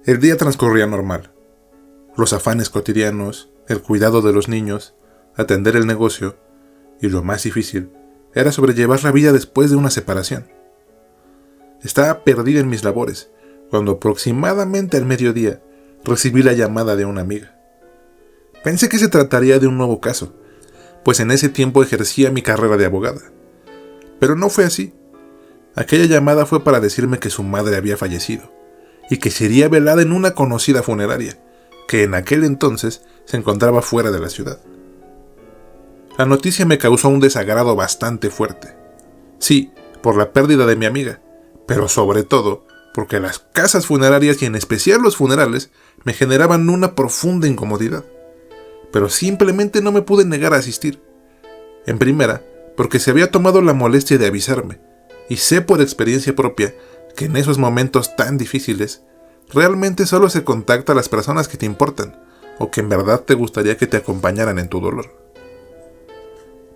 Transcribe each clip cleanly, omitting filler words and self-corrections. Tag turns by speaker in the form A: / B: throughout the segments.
A: El día transcurría normal. Los afanes cotidianos, el cuidado de los niños, atender el negocio, y lo más difícil era sobrellevar la vida después de una separación. Estaba perdida en mis labores, cuando aproximadamente al mediodía recibí la llamada de una amiga. Pensé que se trataría de un nuevo caso, pues en ese tiempo ejercía mi carrera de abogada. Pero no fue así. Aquella llamada fue para decirme que su madre había fallecido, y que sería velada en una conocida funeraria, que en aquel entonces se encontraba fuera de la ciudad. La noticia me causó un desagrado bastante fuerte. Sí, por la pérdida de mi amiga, pero sobre todo porque las casas funerarias y en especial los funerales me generaban una profunda incomodidad. Pero simplemente no me pude negar a asistir. En primera, porque se había tomado la molestia de avisarme, y sé por experiencia propia que en esos momentos tan difíciles, realmente solo se contacta a las personas que te importan, o que en verdad te gustaría que te acompañaran en tu dolor.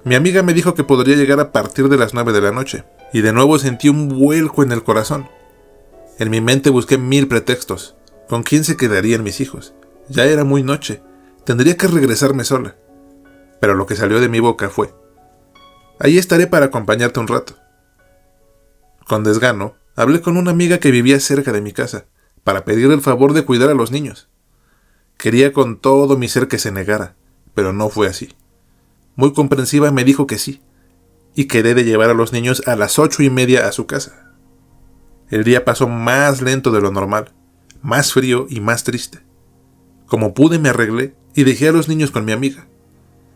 A: Mi amiga me dijo que podría llegar a partir de las 9 de la noche, y de nuevo sentí un vuelco en el corazón. En mi mente busqué 1000 pretextos. ¿Con quién se quedarían mis hijos? Ya era muy noche. Tendría que regresarme sola. Pero lo que salió de mi boca fue: ahí estaré para acompañarte un rato. Con desgano, hablé con una amiga que vivía cerca de mi casa, para pedirle el favor de cuidar a los niños. Quería con todo mi ser que se negara, pero no fue así. Muy comprensiva me dijo que sí, y quedé de llevar a los niños a las 8:30 a su casa. El día pasó más lento de lo normal, más frío y más triste. Como pude me arreglé y dejé a los niños con mi amiga.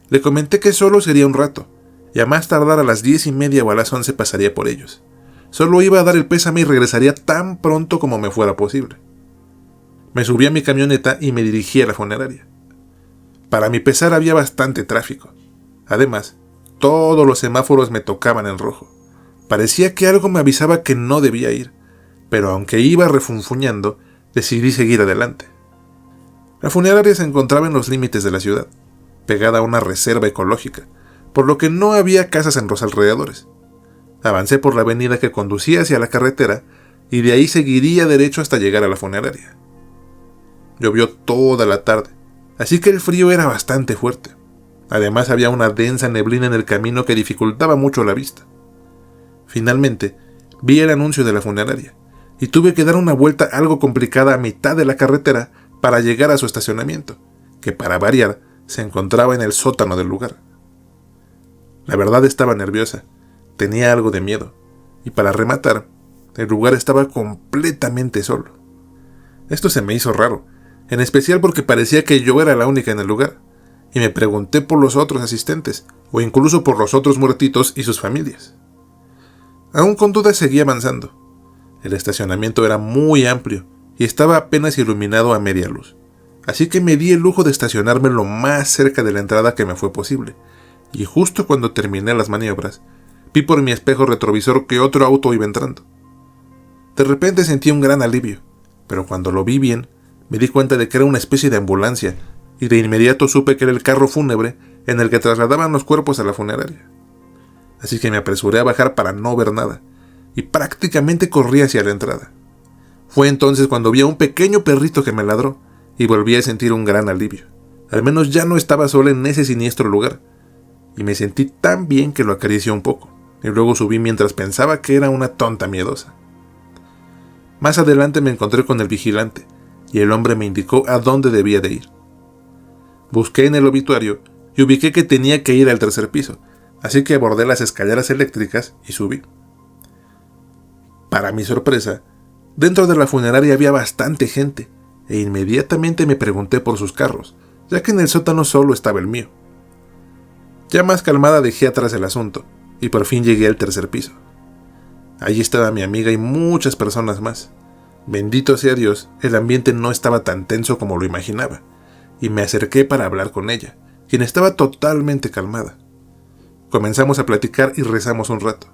A: Le comenté que solo sería un rato, y a más tardar a las 10:30 o a las 11 pasaría por ellos. Solo iba a dar el pésame y regresaría tan pronto como me fuera posible. Me subí a mi camioneta y me dirigí a la funeraria. Para mi pesar había bastante tráfico. Además, todos los semáforos me tocaban en rojo. Parecía que algo me avisaba que no debía ir, pero aunque iba refunfuñando, decidí seguir adelante. La funeraria se encontraba en los límites de la ciudad, pegada a una reserva ecológica, por lo que no había casas en los alrededores. Avancé por la avenida que conducía hacia la carretera y de ahí seguiría derecho hasta llegar a la funeraria. Llovió toda la tarde, así que el frío era bastante fuerte. Además había una densa neblina en el camino que dificultaba mucho la vista. Finalmente, vi el anuncio de la funeraria y tuve que dar una vuelta algo complicada a mitad de la carretera para llegar a su estacionamiento, que para variar se encontraba en el sótano del lugar. La verdad estaba nerviosa, tenía algo de miedo, y para rematar, el lugar estaba completamente solo. Esto se me hizo raro, en especial porque parecía que yo era la única en el lugar, y me pregunté por los otros asistentes, o incluso por los otros muertitos y sus familias. Aún con dudas seguí avanzando. El estacionamiento era muy amplio y estaba apenas iluminado a media luz, así que me di el lujo de estacionarme lo más cerca de la entrada que me fue posible, y justo cuando terminé las maniobras, vi por mi espejo retrovisor que otro auto iba entrando. De repente sentí un gran alivio, pero cuando lo vi bien, me di cuenta de que era una especie de ambulancia, y de inmediato supe que era el carro fúnebre en el que trasladaban los cuerpos a la funeraria. Así que me apresuré a bajar para no ver nada, y prácticamente corrí hacia la entrada. Fue entonces cuando vi a un pequeño perrito que me ladró, y volví a sentir un gran alivio. Al menos ya no estaba sola en ese siniestro lugar, y me sentí tan bien que lo acaricié un poco, y luego subí mientras pensaba que era una tonta miedosa. Más adelante me encontré con el vigilante, y el hombre me indicó a dónde debía de ir. Busqué en el obituario y ubiqué que tenía que ir al 3er piso, así que abordé las escaleras eléctricas y subí. Para mi sorpresa, dentro de la funeraria había bastante gente, e inmediatamente me pregunté por sus carros, ya que en el sótano solo estaba el mío. Ya más calmada dejé atrás el asunto, y por fin llegué al 3er piso. Allí estaba mi amiga y muchas personas más. Bendito sea Dios, el ambiente no estaba tan tenso como lo imaginaba, y me acerqué para hablar con ella, quien estaba totalmente calmada. Comenzamos a platicar y rezamos un rato.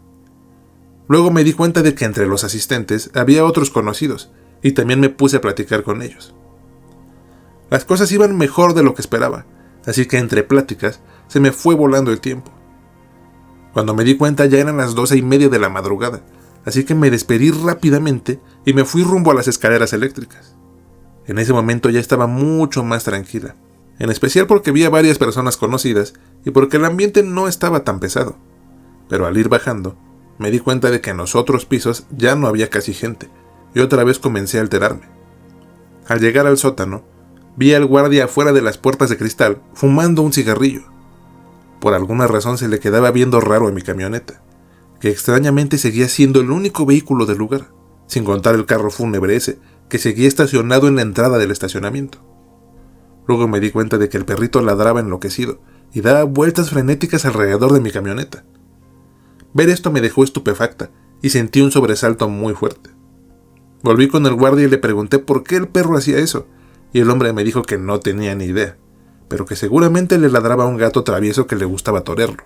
A: Luego me di cuenta de que entre los asistentes había otros conocidos, y también me puse a platicar con ellos. Las cosas iban mejor de lo que esperaba, así que entre pláticas se me fue volando el tiempo. Cuando me di cuenta ya eran las 12:30 de la madrugada, así que me despedí rápidamente y me fui rumbo a las escaleras eléctricas. En ese momento ya estaba mucho más tranquila, en especial porque vi a varias personas conocidas y porque el ambiente no estaba tan pesado. Pero al ir bajando, me di cuenta de que en los otros pisos ya no había casi gente, y otra vez comencé a alterarme. Al llegar al sótano, vi al guardia afuera de las puertas de cristal fumando un cigarrillo. Por alguna razón se le quedaba viendo raro a mi camioneta, que extrañamente seguía siendo el único vehículo del lugar, sin contar el carro fúnebre ese, que seguía estacionado en la entrada del estacionamiento. Luego me di cuenta de que el perrito ladraba enloquecido y daba vueltas frenéticas alrededor de mi camioneta. Ver esto me dejó estupefacta y sentí un sobresalto muy fuerte. Volví con el guardia y le pregunté por qué el perro hacía eso, y el hombre me dijo que no tenía ni idea, pero que seguramente le ladraba a un gato travieso que le gustaba torearlo.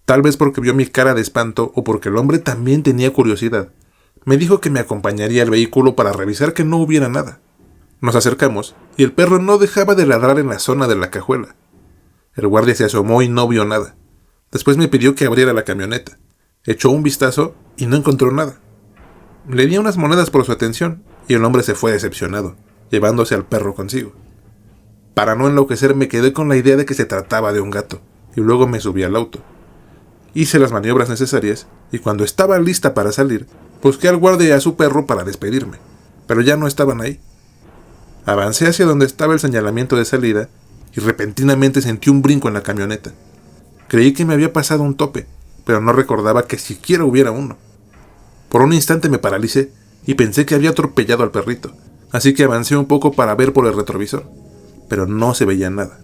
A: Tal vez porque vio mi cara de espanto o porque el hombre también tenía curiosidad, me dijo que me acompañaría al vehículo para revisar que no hubiera nada. Nos acercamos y el perro no dejaba de ladrar en la zona de la cajuela. El guardia se asomó y no vio nada. Después me pidió que abriera la camioneta. Echó un vistazo y no encontró nada. Le di unas monedas por su atención y el hombre se fue decepcionado, llevándose al perro consigo. Para no enloquecer me quedé con la idea de que se trataba de un gato y luego me subí al auto. Hice las maniobras necesarias y cuando estaba lista para salir, busqué al guardia y a su perro para despedirme, pero ya no estaban ahí. Avancé hacia donde estaba el señalamiento de salida y repentinamente sentí un brinco en la camioneta. Creí que me había pasado un tope, pero no recordaba que siquiera hubiera uno. Por un instante me paralicé y pensé que había atropellado al perrito, así que avancé un poco para ver por el retrovisor, pero no se veía nada.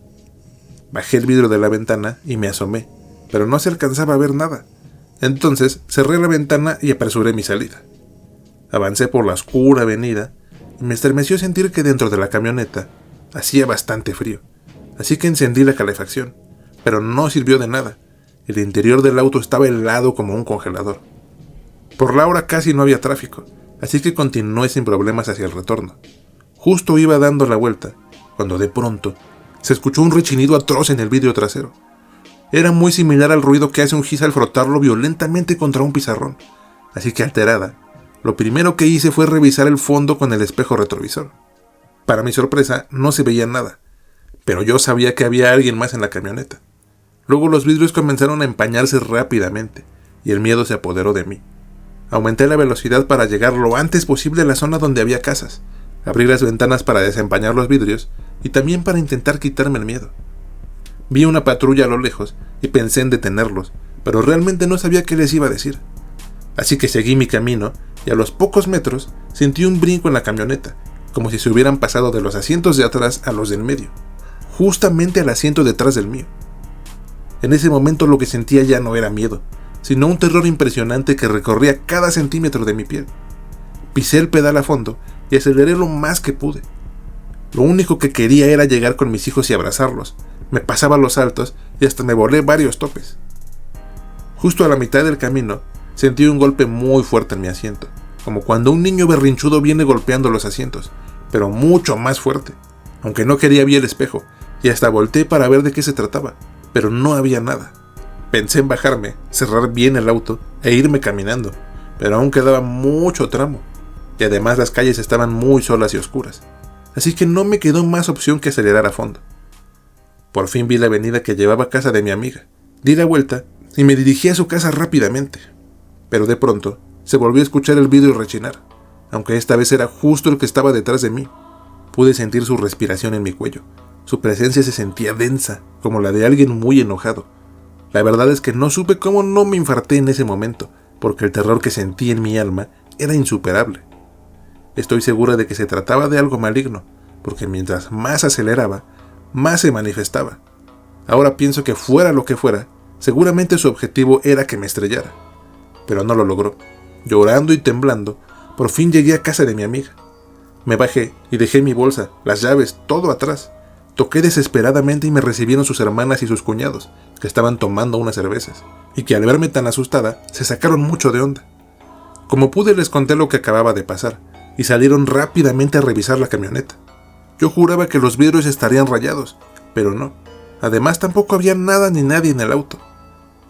A: Bajé el vidrio de la ventana y me asomé, pero no se alcanzaba a ver nada. Entonces cerré la ventana y apresuré mi salida. Avancé por la oscura avenida y me estremeció sentir que dentro de la camioneta hacía bastante frío, así que encendí la calefacción, pero no sirvió de nada. El interior del auto estaba helado como un congelador. Por la hora casi no había tráfico, así que continué sin problemas hacia el retorno. Justo iba dando la vuelta, cuando de pronto se escuchó un rechinido atroz en el vidrio trasero. Era muy similar al ruido que hace un gis al frotarlo violentamente contra un pizarrón, así que alterada, lo primero que hice fue revisar el fondo con el espejo retrovisor. Para mi sorpresa, no se veía nada, pero yo sabía que había alguien más en la camioneta. Luego los vidrios comenzaron a empañarse rápidamente, y el miedo se apoderó de mí. Aumenté la velocidad para llegar lo antes posible a la zona donde había casas, abrí las ventanas para desempañar los vidrios, y también para intentar quitarme el miedo. Vi una patrulla a lo lejos, y pensé en detenerlos, pero realmente no sabía qué les iba a decir. Así que seguí mi camino, y a los pocos metros sentí un brinco en la camioneta, como si se hubieran pasado de los asientos de atrás a los del medio, justamente al asiento detrás del mío. En ese momento lo que sentía ya no era miedo, sino un terror impresionante que recorría cada centímetro de mi piel. Pisé el pedal a fondo y aceleré lo más que pude. Lo único que quería era llegar con mis hijos y abrazarlos. Me pasaba los saltos y hasta me volé varios topes. Justo a la mitad del camino, sentí un golpe muy fuerte en mi asiento, como cuando un niño berrinchudo viene golpeando los asientos, pero mucho más fuerte. Aunque no quería ver el espejo, y hasta volteé para ver de qué se trataba, pero no había nada. Pensé en bajarme, cerrar bien el auto e irme caminando, pero aún quedaba mucho tramo, y además las calles estaban muy solas y oscuras, así que no me quedó más opción que acelerar a fondo. Por fin vi la avenida que llevaba a casa de mi amiga, di la vuelta y me dirigí a su casa rápidamente, pero de pronto se volvió a escuchar el vidrio rechinar, aunque esta vez era justo el que estaba detrás de mí. Pude sentir su respiración en mi cuello. Su presencia se sentía densa, como la de alguien muy enojado. La verdad es que no supe cómo no me infarté en ese momento, porque el terror que sentí en mi alma era insuperable. Estoy segura de que se trataba de algo maligno, porque mientras más aceleraba, más se manifestaba. Ahora pienso que fuera lo que fuera, seguramente su objetivo era que me estrellara. Pero no lo logró. Llorando y temblando, por fin llegué a casa de mi amiga. Me bajé y dejé mi bolsa, las llaves, todo atrás. Toqué desesperadamente y me recibieron sus hermanas y sus cuñados, que estaban tomando unas cervezas, y que al verme tan asustada, se sacaron mucho de onda. Como pude les conté lo que acababa de pasar, y salieron rápidamente a revisar la camioneta. Yo juraba que los vidrios estarían rayados, pero no. Además tampoco había nada ni nadie en el auto.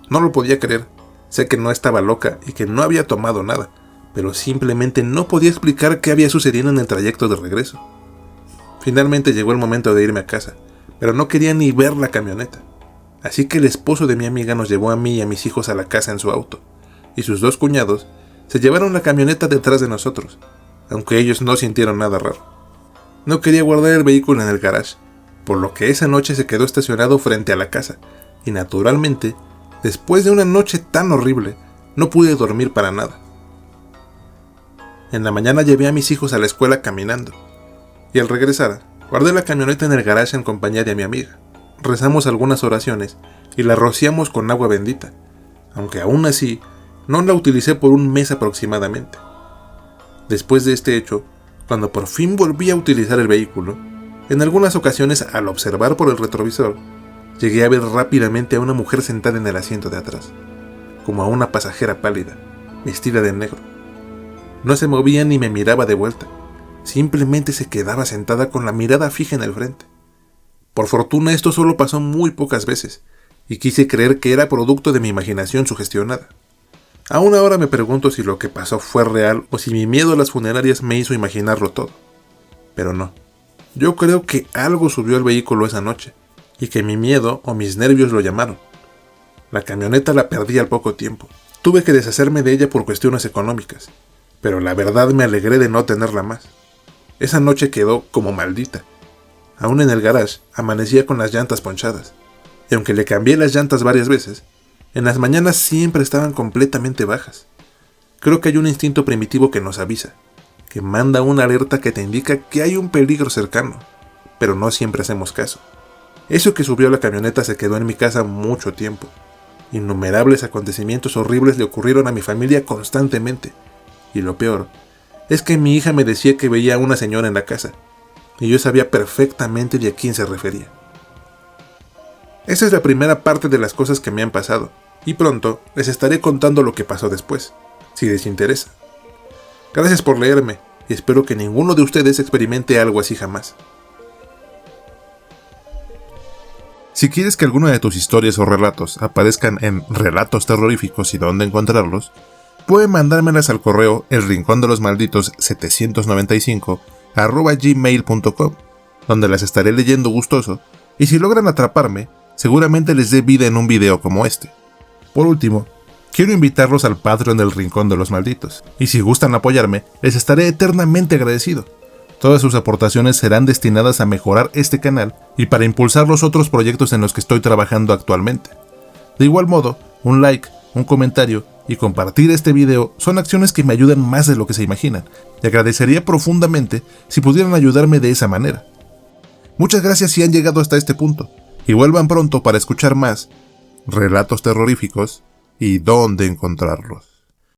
A: No lo podía creer. Sé que no estaba loca y que no había tomado nada, pero simplemente no podía explicar qué había sucedido en el trayecto de regreso. Finalmente llegó el momento de irme a casa, pero no quería ni ver la camioneta. Así que el esposo de mi amiga nos llevó a mí y a mis hijos a la casa en su auto, y sus dos cuñados se llevaron la camioneta detrás de nosotros, aunque ellos no sintieron nada raro. No quería guardar el vehículo en el garage, por lo que esa noche se quedó estacionado frente a la casa, y naturalmente, después de una noche tan horrible, no pude dormir para nada. En la mañana llevé a mis hijos a la escuela caminando, y al regresar, guardé la camioneta en el garage en compañía de mi amiga. Rezamos algunas oraciones y la rociamos con agua bendita, aunque aún así no la utilicé por un mes aproximadamente. Después de este hecho, cuando por fin volví a utilizar el vehículo, en algunas ocasiones al observar por el retrovisor, llegué a ver rápidamente a una mujer sentada en el asiento de atrás, como a una pasajera pálida, vestida de negro. No se movía ni me miraba de vuelta, simplemente se quedaba sentada con la mirada fija en el frente. Por fortuna esto solo pasó muy pocas veces, y quise creer que era producto de mi imaginación sugestionada. Aún ahora me pregunto si lo que pasó fue real o si mi miedo a las funerarias me hizo imaginarlo todo. Pero no, yo creo que algo subió al vehículo esa noche, y que mi miedo o mis nervios lo llamaron. La camioneta la perdí al poco tiempo, tuve que deshacerme de ella por cuestiones económicas, pero la verdad me alegré de no tenerla más. Esa noche quedó como maldita. Aún en el garage amanecía con las llantas ponchadas, y aunque le cambié las llantas varias veces, en las mañanas siempre estaban completamente bajas. Creo que hay un instinto primitivo que nos avisa, que manda una alerta que te indica que hay un peligro cercano, pero no siempre hacemos caso. Eso que subió a la camioneta se quedó en mi casa mucho tiempo. Innumerables acontecimientos horribles le ocurrieron a mi familia constantemente, y lo peor es que mi hija me decía que veía a una señora en la casa, y yo sabía perfectamente de a quién se refería. Esa es la primera parte de las cosas que me han pasado, y pronto les estaré contando lo que pasó después, si les interesa. Gracias por leerme, y espero que ninguno de ustedes experimente algo así jamás. Si quieres que alguna de tus historias o relatos aparezcan en Relatos Terroríficos y dónde encontrarlos, pueden mandármelas al correo elrincondelosmalditos795@gmail.com, donde las estaré leyendo gustoso, y si logran atraparme, seguramente les dé vida en un video como este. Por último, quiero invitarlos al Patreon del Rincón de los Malditos, y si gustan apoyarme, les estaré eternamente agradecido. Todas sus aportaciones serán destinadas a mejorar este canal y para impulsar los otros proyectos en los que estoy trabajando actualmente. De igual modo, un like, un comentario y compartir este video son acciones que me ayudan más de lo que se imaginan, y agradecería profundamente si pudieran ayudarme de esa manera. Muchas gracias si han llegado hasta este punto, y vuelvan pronto para escuchar más relatos terroríficos y dónde encontrarlos.